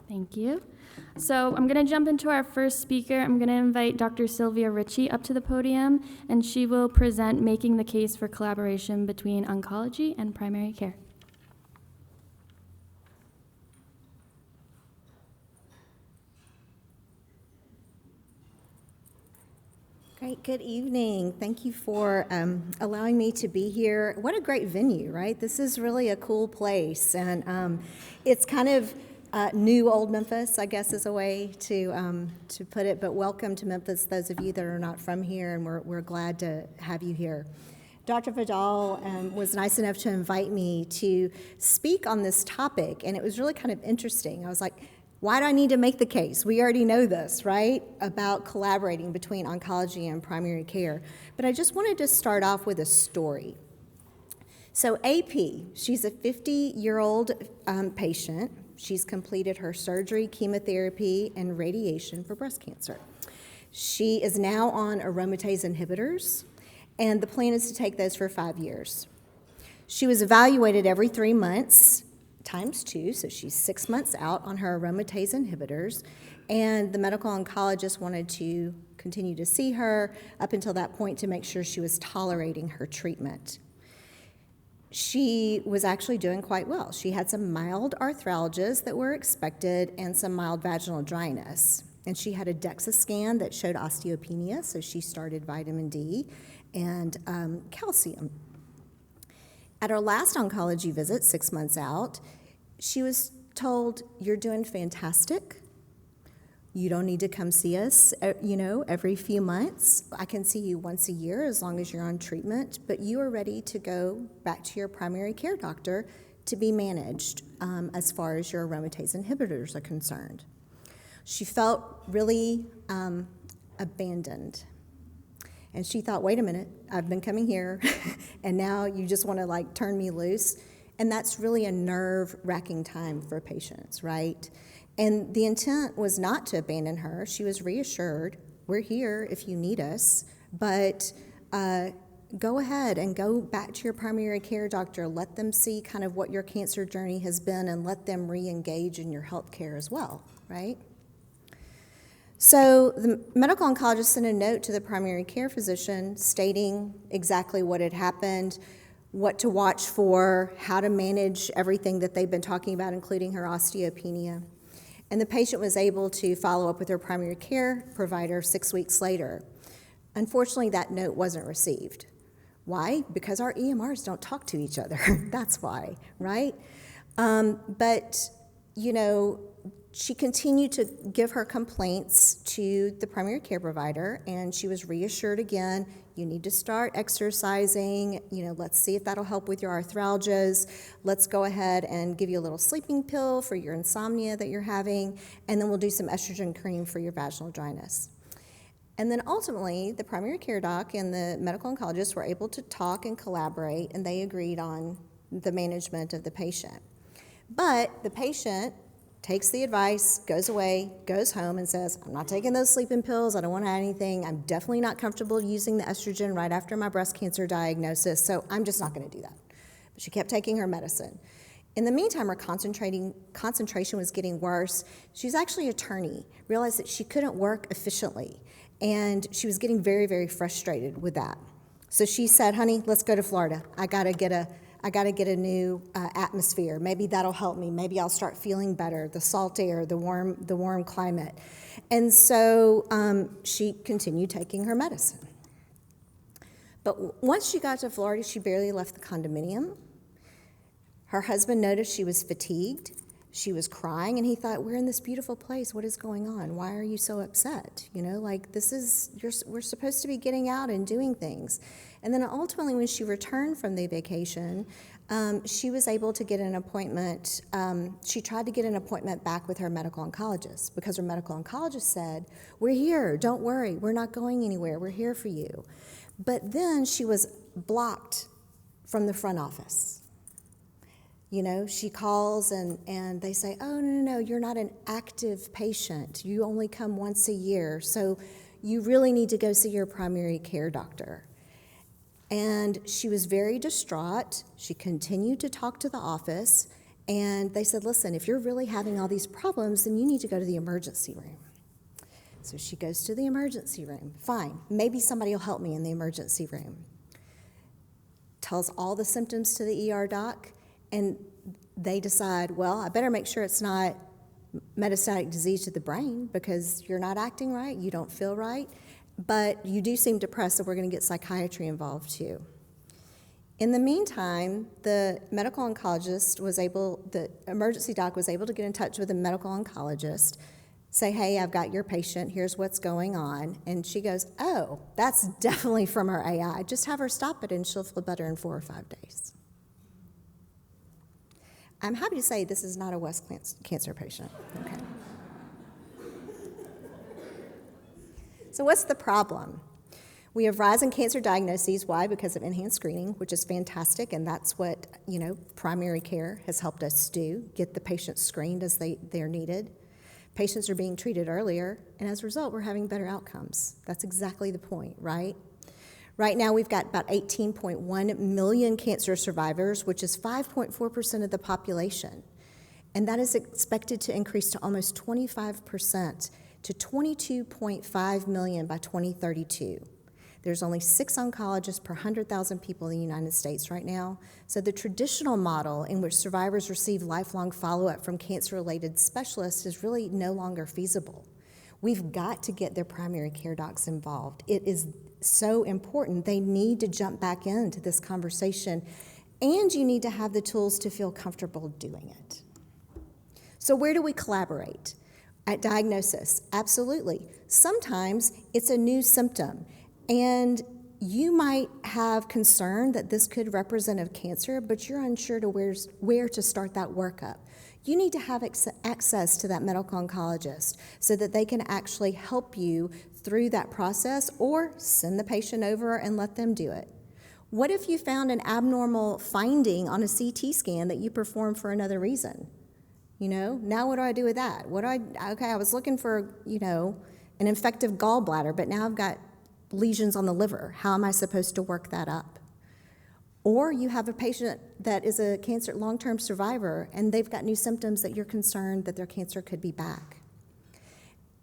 Thank you. So I'm going to jump into our first speaker. I'm going to invite Dr. Sylvia Richey up to the podium, and she will present Making the Case for Collaboration Between Oncology and Primary Care. Great, good evening. Thank you for allowing me to be here. What a great venue, right? This is really a cool place, and it's kind of new old Memphis, I guess is a way to put it, but welcome to Memphis, those of you that are not from here, and we're glad to have you here. Dr. Vidal was nice enough to invite me to speak on this topic, and it was really kind of interesting. I was like, why do I need to make the case? We already know this, right, about collaborating between oncology and primary care. But I just wanted to start off with a story. So AP, she's a 50-year-old patient. She's completed her surgery, chemotherapy, and radiation for breast cancer. She is now on aromatase inhibitors, and the plan is to take those for 5 years. She was evaluated every 3 months, times 2, so she's 6 months out on her aromatase inhibitors, and the medical oncologist wanted to continue to see her up until that point to make sure she was tolerating her treatment. She was actually doing quite well. She had some mild arthralgias that were expected and some mild vaginal dryness, and she had a DEXA scan that showed osteopenia, so she started vitamin D and calcium. At her last oncology visit, 6 months out, she was told, "You're doing fantastic. You don't need to come see us, every few months. I can see you once a year as long as you're on treatment, but you are ready to go back to your primary care doctor to be managed as far as your aromatase inhibitors are concerned." She felt really abandoned. And she thought, wait a minute, I've been coming here, and now you just want to turn me loose. And that's really a nerve-wracking time for patients, right? And the intent was not to abandon her. She was reassured, we're here if you need us, but go ahead and go back to your primary care doctor. Let them see kind of what your cancer journey has been, and let them re-engage in your health care as well, right? So the medical oncologist sent a note to the primary care physician stating exactly what had happened, what to watch for, how to manage everything that they've been talking about, including her osteopenia. And the patient was able to follow up with her primary care provider 6 weeks later. Unfortunately, that note wasn't received. Why? Because our EMRs don't talk to each other. That's why, right? But she continued to give her complaints to the primary care provider, and she was reassured again, you need to start exercising, let's see if that'll help with your arthralgias. Let's go ahead and give you a little sleeping pill for your insomnia that you're having, and then we'll do some estrogen cream for your vaginal dryness. And then ultimately, the primary care doc and the medical oncologist were able to talk and collaborate, and they agreed on the management of the patient. But the patient takes the advice, goes away, goes home, and says, I'm not taking those sleeping pills, I don't want to add anything, I'm definitely not comfortable using the estrogen right after my breast cancer diagnosis, so I'm just not going to do that. But she kept taking her medicine. In the meantime, her concentration was getting worse. She's actually an attorney, realized that she couldn't work efficiently, and she was getting very, very frustrated with that. So she said, honey, let's go to Florida. I got to get a new atmosphere. Maybe that'll help me. Maybe I'll start feeling better. The salt air, the warm climate. And so she continued taking her medicine. But once she got to Florida, she barely left the condominium. Her husband noticed she was fatigued. She was crying, and he thought, we're in this beautiful place. What is going on? Why are you so upset? We're supposed to be getting out and doing things. And then ultimately, when she returned from the vacation, she was able to get an appointment. She tried to get an appointment back with her medical oncologist because her medical oncologist said, we're here, don't worry, we're not going anywhere, we're here for you. But then she was blocked from the front office. She calls and they say, oh, no, you're not an active patient. You only come once a year, so you really need to go see your primary care doctor. And she was very distraught. She continued to talk to the office, And they said, listen, if you're really having all these problems, then you need to go to the emergency room. So she goes to the emergency room. Fine, maybe somebody will help me in the emergency room. Tells all the symptoms to the ER doc, and they decide, well, I better make sure it's not metastatic disease to the brain because you're not acting right, you don't feel right, but you do seem depressed, so we're going to get psychiatry involved too. In the meantime, the emergency doc was able to get in touch with the medical oncologist, say, hey, I've got your patient, here's what's going on. And she goes, oh, that's definitely from her AI. Just have her stop it and she'll feel better in 4 or 5 days. I'm happy to say this is not a West cancer patient. Okay. So what's the problem? We have rising cancer diagnoses. Why? Because of enhanced screening, which is fantastic, and that's what, primary care has helped us do, get the patients screened as they're needed. Patients are being treated earlier, and as a result, we're having better outcomes. That's exactly the point, right? Right now, we've got about 18.1 million cancer survivors, which is 5.4% of the population, and that is expected to increase to almost 25% to 22.5 million by 2032. There's only 6 oncologists per 100,000 people in the United States right now. So the traditional model in which survivors receive lifelong follow-up from cancer-related specialists is really no longer feasible. We've got to get their primary care docs involved. It is so important. They need to jump back into this conversation, and you need to have the tools to feel comfortable doing it. So where do we collaborate? At diagnosis, absolutely. Sometimes it's a new symptom. And you might have concern that this could represent a cancer, but you're unsure to where to start that workup. You need to have access to that medical oncologist so that they can actually help you through that process or send the patient over and let them do it. What if you found an abnormal finding on a CT scan that you performed for another reason? Now what do I do with that? I was looking for, an infective gallbladder, but now I've got lesions on the liver. How am I supposed to work that up? Or you have a patient that is a cancer long-term survivor and they've got new symptoms that you're concerned that their cancer could be back.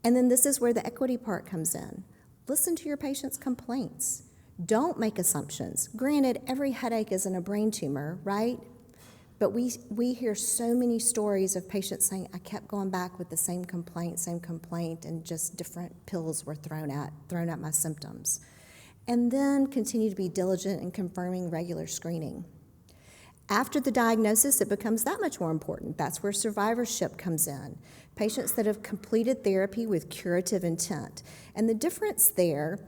And then this is where the equity part comes in. Listen to your patient's complaints. Don't make assumptions. Granted, every headache isn't a brain tumor, right? But we hear so many stories of patients saying, I kept going back with the same complaint, and just different pills were thrown at my symptoms. And then continue to be diligent in confirming regular screening. After the diagnosis, it becomes that much more important. That's where survivorship comes in. Patients that have completed therapy with curative intent. And the difference there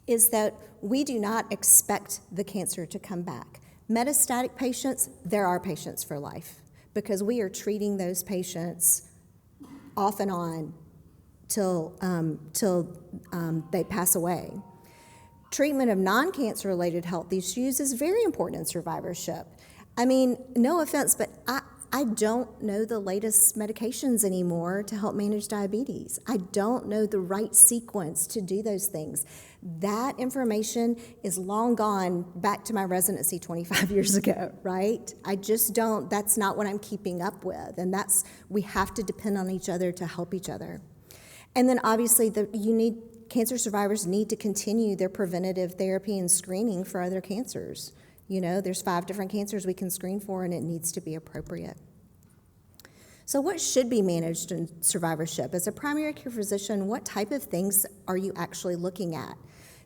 is that we do not expect the cancer to come back. Metastatic patients, they're our patients for life because we are treating those patients off and on till they pass away. Treatment of non-cancer-related health issues is very important in survivorship. I mean, no offense, but I don't know the latest medications anymore to help manage diabetes. I don't know the right sequence to do those things. That information is long gone back to my residency 25 years ago, right? I just don't, that's not what I'm keeping up with. And we have to depend on each other to help each other. And then obviously cancer survivors need to continue their preventative therapy and screening for other cancers. There's 5 different cancers we can screen for, and it needs to be appropriate. So what should be managed in survivorship? As a primary care physician, what type of things are you actually looking at?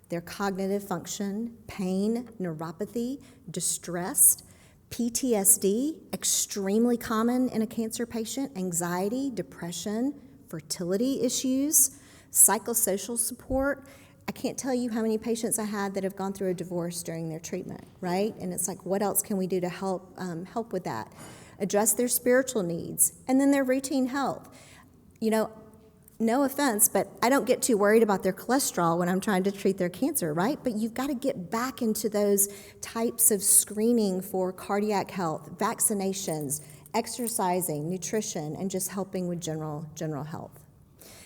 Their cognitive function, pain, neuropathy, distress, PTSD, extremely common in a cancer patient, anxiety, depression, fertility issues, psychosocial support. I can't tell you how many patients I had that have gone through a divorce during their treatment, right? And it's like, what else can we do to help with that? Address their spiritual needs, and then their routine health. No offense, but I don't get too worried about their cholesterol when I'm trying to treat their cancer, right? But you've got to get back into those types of screening for cardiac health, vaccinations, exercising, nutrition, and just helping with general health.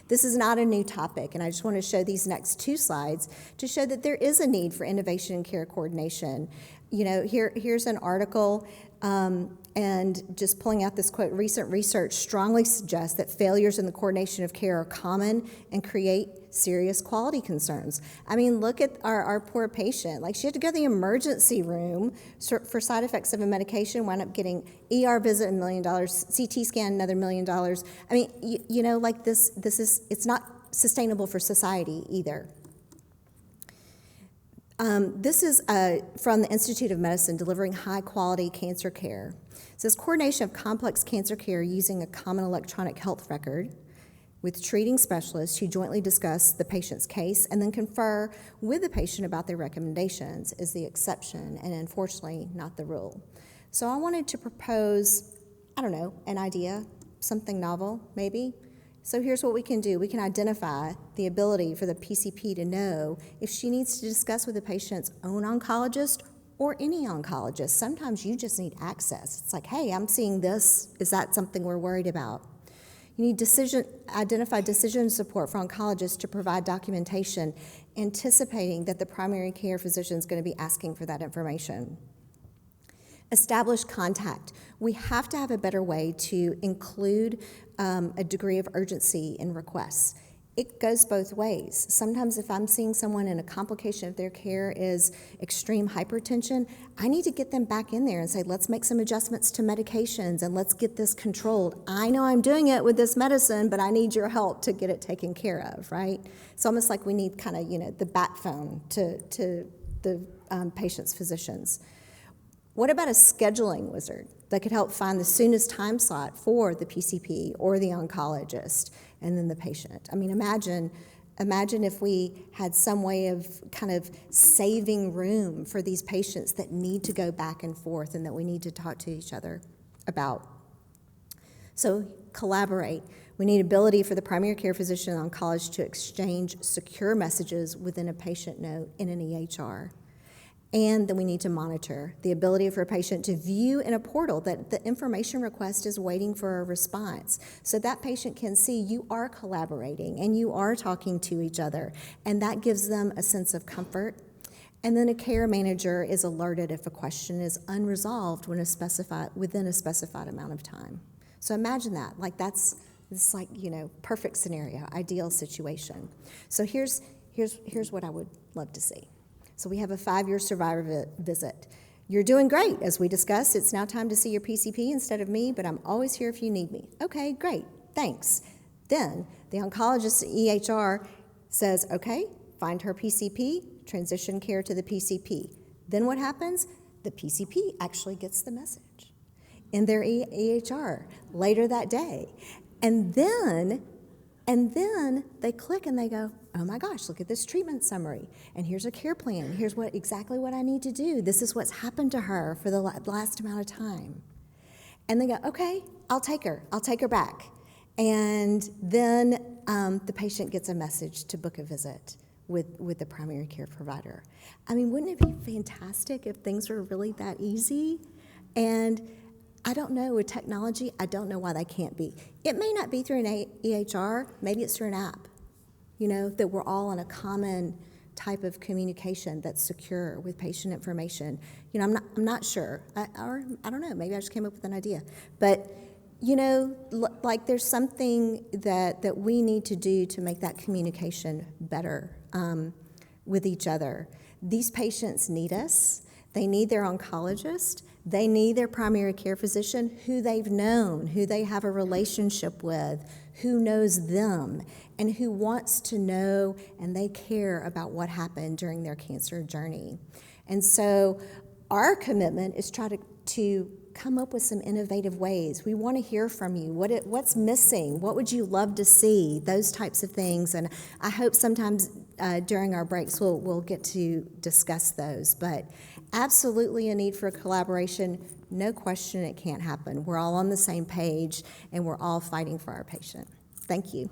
This is not a new topic, and I just want to show these next 2 slides to show that there is a need for innovation and care coordination. Here's an article And just pulling out this quote, recent research strongly suggests that failures in the coordination of care are common and create serious quality concerns. I mean, look at our poor patient. Like, she had to go to the emergency room for side effects of a medication, wound up getting ER visit, $1 million, CT scan, another $1 million. I mean, you know, like it's not sustainable for society either. This is from the Institute of Medicine, Delivering High-Quality Cancer Care. It says coordination of complex cancer care using a common electronic health record with treating specialists who jointly discuss the patient's case and then confer with the patient about their recommendations is the exception and unfortunately not the rule. So I wanted to propose, I don't know, an idea, something novel maybe. So here's what we can do. We can identify the ability for the PCP to know if she needs to discuss with the patient's own oncologist or any oncologist. Sometimes you just need access. It's like, hey, I'm seeing this. Is that something we're worried about? You need identify decision support for oncologists to provide documentation, anticipating that the primary care physician is going to be asking for that information. Establish contact. We have to have a better way to include a degree of urgency in requests. It goes both ways. Sometimes if I'm seeing someone and a complication of their care is extreme hypertension, I need to get them back in there and say, let's make some adjustments to medications and let's get this controlled. I know I'm doing it with this medicine, but I need your help to get it taken care of, right? It's almost like we need kind of, the bat phone to the patient's physicians. What about a scheduling wizard that could help find the soonest time slot for the PCP or the oncologist and then the patient? I mean, imagine if we had some way of kind of saving room for these patients that need to go back and forth and that we need to talk to each other about. So collaborate. We need ability for the primary care physician and oncologist to exchange secure messages within a patient note in an EHR. And then we need to monitor the ability for a patient to view in a portal that the information request is waiting for a response. So that patient can see you are collaborating and you are talking to each other. And that gives them a sense of comfort. And then a care manager is alerted if a question is unresolved within a specified amount of time. So imagine that. Like it's like, perfect scenario, ideal situation. So here's what I would love to see. So we have a 5-year survivor visit. You're doing great. As we discussed, it's now time to see your PCP instead of me, but I'm always here if you need me. Okay, great, thanks. Then the oncologist at EHR says, okay, find her PCP, transition care to the PCP. Then what happens? The PCP actually gets the message in their EHR later that day. And then they click and they go, oh my gosh, look at this treatment summary. And here's a care plan. Here's exactly what I need to do. This is what's happened to her for the last amount of time. And they go, okay, I'll take her back. And then the patient gets a message to book a visit with the primary care provider. I mean, wouldn't it be fantastic if things were really that easy? And I don't know, with technology, I don't know why that can't be. It may not be through an EHR, maybe it's through an app, that we're all on a common type of communication that's secure with patient information. I'm not sure, or I don't know, maybe I just came up with an idea. But, like there's something that we need to do to make that communication better with each other. These patients need us. They need their oncologist. They need their primary care physician who they've known, who they have a relationship with, who knows them, and who wants to know and they care about what happened during their cancer journey. And so our commitment is try to come up with some innovative ways. We want to hear from you. What's missing? What would you love to see? Those types of things. And I hope sometimes during our breaks we'll get to discuss those. But absolutely a need for collaboration. No question it can't happen. We're all on the same page and we're all fighting for our patient. Thank you.